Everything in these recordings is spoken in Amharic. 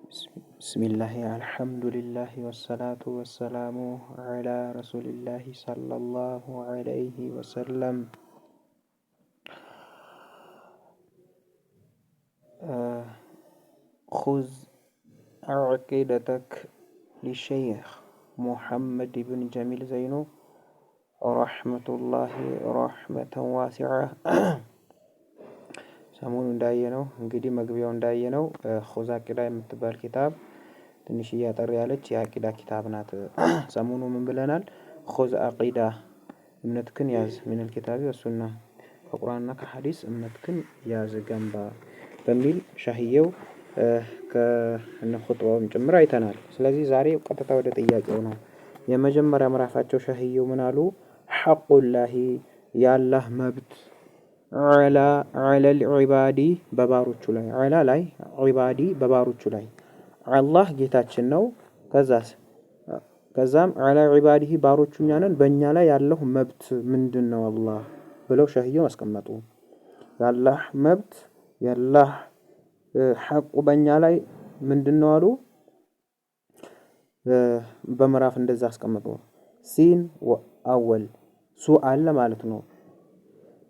بسم الله الحمد لله والصلاة والسلام على رسول الله صلى الله عليه وسلم. خذ عقيدتك للشيخ محمد بن جميل زينو رحمة الله رحمة واسعة. ሰሞኑ እንዳየነው እንግዲህ መግቢያው እንዳየነው ኹዝ አቂዳ የምትባል ኪታብ ትንሽ ያጠር ያለች የአቂዳ ኪታብ ናት። ሰሞኑ ምን ብለናል? ኹዝ አቂዳ እምነትክን ያዝ ሚነል ኪታቢ ወሱና ከቁርአንና ከሐዲስ እምነትክን ያዝ ገንባ በሚል ሻህየው ከነ ኹጥባውም ጭምር አይተናል። ስለዚህ ዛሬ ቀጥታ ወደ ጥያቄው ነው። የመጀመሪያ ምዕራፋቸው ሻህየው ምን አሉ? ሐቁላሂ የአላህ መብት ዐለል ዒባዲ በባሮቹ ላይ ዐላ ላይ ዒባዲ በባሮቹ ላይ አላህ ጌታችን ነው። ከዛም ዐላ ዒባዲሂ ባሮቹ እኛ ነን በእኛ ላይ ያለው መብት ምንድነው አላህ ብለው ሸህየው አስቀመጡ። የአላህ መብት የአላህ ሐቁ በእኛ ላይ ምንድነው አሉ። በምዕራፍ እንደዛ አስቀመጡ። ሲን አወል ሱአል ማለት ነው።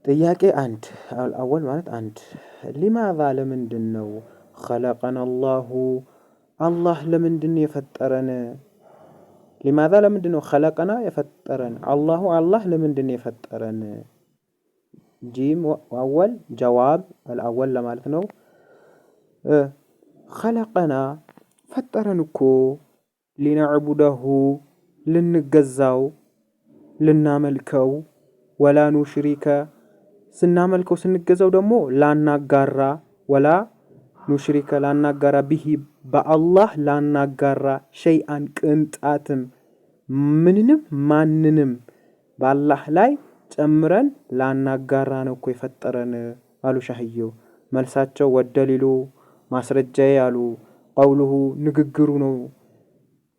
ጥያቄ አንድ አወል ማለት አንድ ሊማዛ ለምንድነው ኸለቀና አላሁ አላህ ለምንድነው የፈጠረን? ሊማዛ ለምንድነው ኸለቀና የፈጠረን? አላሁ አላህ ለምንድነው የፈጠረን? ጂም አወል ጀዋብ አልአወል ለማለት ነው። ኸለቀና ፈጠረን እኮ ሊነዕቡደሁ ልንገዛው ልናመልከው ወላ ኑሽሪከ ስናመልከው ስንገዛው ደግሞ ላናጋራ ወላ ኑሽሪከ ላናጋራ ቢሂ በአላህ ላናጋራ ሸይአን ቅንጣትም ምንንም ማንንም በአላህ ላይ ጨምረን ላናጋራ ነው እኮ የፈጠረን አሉ ሻህየው። መልሳቸው ወደሊሉ ማስረጃዬ አሉ ቀውሉሁ ንግግሩ ነው።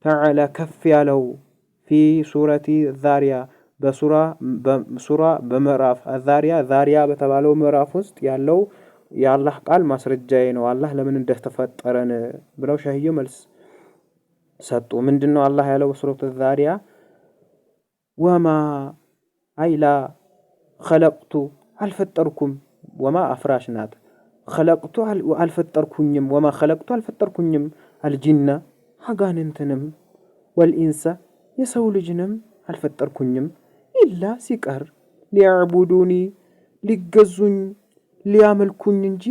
ተዓላ ከፍ ያለው ፊ ሱረቲ ዛሪያ በሱራ በምዕራፍ ዛሪያ ዛሪያ በተባለው ምዕራፍ ውስጥ ያለው የአላህ ቃል ማስረጃዬ ነው አላህ ለምን እንደተፈጠረን ብለው ሻህየው መልስ ሰጡ። ምንድነው አላህ ያለው በሱረቱ ዛሪያ? ወማ አይላ ኸለቅቱ አልፈጠርኩም ወማ አፍራሽ ናት። ኸለቅቱ አልፈጠርኩኝም ወማ ኸለቅቱ አልፈጠርኩኝም አልጂና አጋንንትንም ወልኢንሳ የሰው ልጅንም አልፈጠርኩኝም ኢላ ሲቀር ሊያዕቡዱኒ ሊገዙኝ ሊያመልኩኝ እንጂ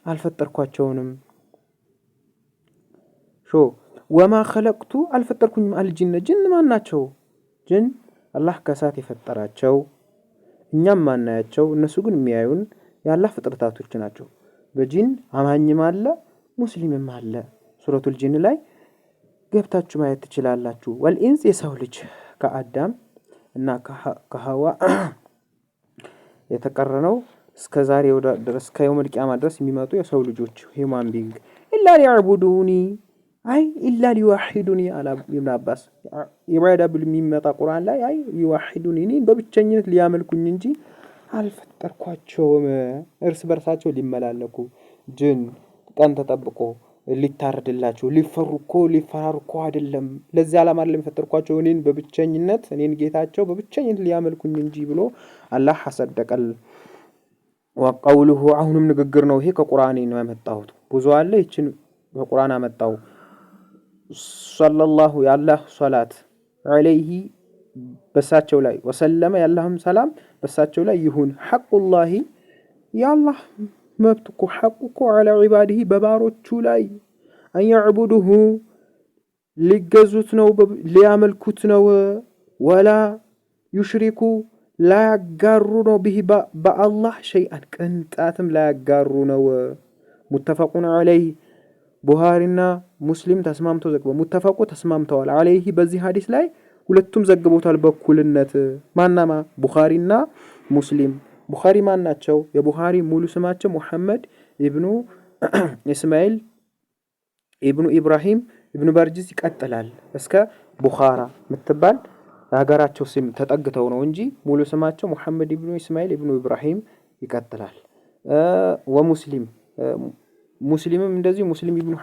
አልፈጠርኳቸውንም። ወማ ኸለቅቱ አልፈጠርኩኝም አልጂነ ጅን ማን ናቸው? ጅን አላህ ከእሳት የፈጠራቸው እኛም ማናያቸው እነሱ ግን የሚያዩን የአላህ ፍጥረታቶች ናቸው። በጂን አማኝም አለ ሙስሊምም አለ። ሱረቱል ጂን ላይ ገብታችሁ ማየት ትችላላችሁ። ወልኢንስ የሰው ልጅ ከአዳም እና ከሐዋ የተቀረነው እስከ ዛሬ ድረስ ከየውመል ቂያማ ድረስ የሚመጡ የሰው ልጆች ሂውማን ቢንግ ኢላ ሊያዕቡዱኒ አይ ኢላ ሊዋሂዱኒ አላ ኢብኑ አባስ ኢባዳ ብል የሚመጣ ቁርአን ላይ አይ ሊዋሂዱኒ እኔን በብቸኝነት ሊያመልኩኝ እንጂ አልፈጠርኳቸውም። እርስ በርሳቸው ሊመላለኩ ጅን ቀን ተጠብቆ ሊታረድላቸው ሊፈራሩ እኮ አይደለም። ለዚህ ዓላማ አይደለም የፈጠርኳቸው እኔን በብቸኝነት እኔን ጌታቸው በብቸኝነት ሊያመልኩኝ እንጂ ብሎ አላህ አሰደቀል። ወቀውሉሁ አሁንም ንግግር ነው። ይሄ ከቁርአን ነው ያመጣሁት። ብዙ አለ ይችን በቁርአን አመጣው። ሰለላሁ ያላህ ሶላት ዐለይሂ በሳቸው ላይ ወሰለመ ያላህም ሰላም በሳቸው ላይ ይሁን። ሐቁላሂ ያላህ መብት እኮ ሐቁ እኮ ዐላ ዒባዲሂ በባሮቹ ላይ አንያዕቡዱሁ ሊገዙት ነው ሊያመልኩት ነው። ወላ ዩሽሪኩ ላያጋሩ ነው ቢሂ በአላህ ሸይአን ቅንጣትም ላያጋሩ ነው። ሙተፈቁን ዐለይህ ቡኻሪና ሙስሊም ተስማምተው ዘግበው ሙተፈቁ ተስማምተዋል። ዐለይህ በዚህ ሐዲስ ላይ ሁለቱም ዘግቦታል በኩልነት። ማናማ ቡኻሪና ሙስሊም። ቡኻሪ ማን ናቸው? የቡኻሪ ሙሉ ስማቸው ሙሐመድ ኢብኑ ኢስማኤል ኢብኑ ኢብራሂም ኢብኑ በርጂስ ይቀጥላል እስከ ቡኻራ የምትባል የሀገራቸው ስም ተጠግተው ነው እንጂ ሙሉ ስማቸው ሙሐመድ ኢብኑ ኢስማኤል ኢብኑ ኢብራሂም ይቀጥላል። ወሙስሊም ሙስሊምም እንደዚሁ ሙስሊም ኢብኑ